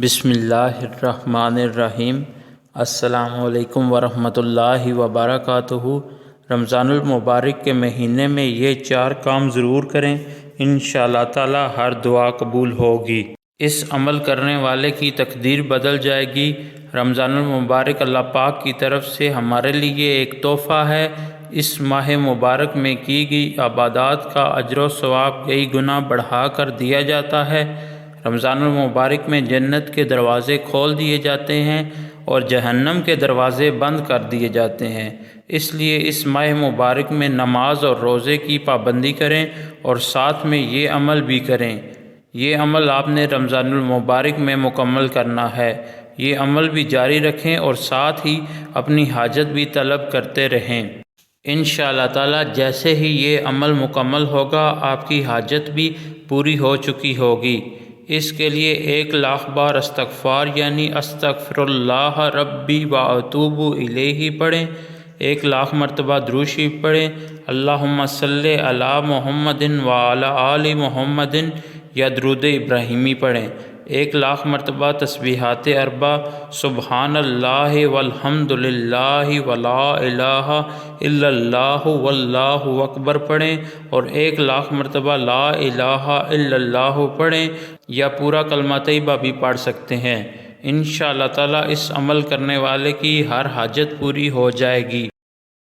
بسم اللہ الرحمن الرحیم۔ السلام علیکم ورحمۃ اللہ وبرکاتہ۔ رمضان المبارک کے مہینے میں یہ 4 کام ضرور کریں، انشاءاللہ تعالی ہر دعا قبول ہوگی۔ اس عمل کرنے والے کی تقدیر بدل جائے گی۔ رمضان المبارک اللہ پاک کی طرف سے ہمارے لیے ایک تحفہ ہے۔ اس ماہ مبارک میں کی گئی عبادات کا اجر و ثواب کئی گنا بڑھا کر دیا جاتا ہے۔ رمضان المبارک میں جنت کے دروازے کھول دیے جاتے ہیں اور جہنم کے دروازے بند کر دیے جاتے ہیں۔ اس لیے اس ماہ مبارک میں نماز اور روزے کی پابندی کریں اور ساتھ میں یہ عمل بھی کریں۔ یہ عمل آپ نے رمضان المبارک میں مکمل کرنا ہے۔ یہ عمل بھی جاری رکھیں اور ساتھ ہی اپنی حاجت بھی طلب کرتے رہیں۔ انشاءاللہ تعالی جیسے ہی یہ عمل مکمل ہوگا آپ کی حاجت بھی پوری ہو چکی ہوگی۔ اس کے لیے 1,00,000 بار استغفار یعنی استغفر اللہ ربی واتوب الیہ پڑھیں۔ 1,00,000 مرتبہ درود شریف پڑھیں۔ اللہم صلی علی محمد وعلی آل محمد یا درود ابراہیمی پڑھیں۔ 1,00,000 مرتبہ تسبیحات 4 سبحان اللہ والحمد للہ ولا الہ الا اللہ واللہ اکبر پڑھیں اور 1,00,000 مرتبہ لا الہ الا اللہ پڑھیں یا پورا کلمہ طیبہ بھی پڑھ سکتے ہیں۔ انشاءاللہ تعالی اس عمل کرنے والے کی ہر حاجت پوری ہو جائے گی۔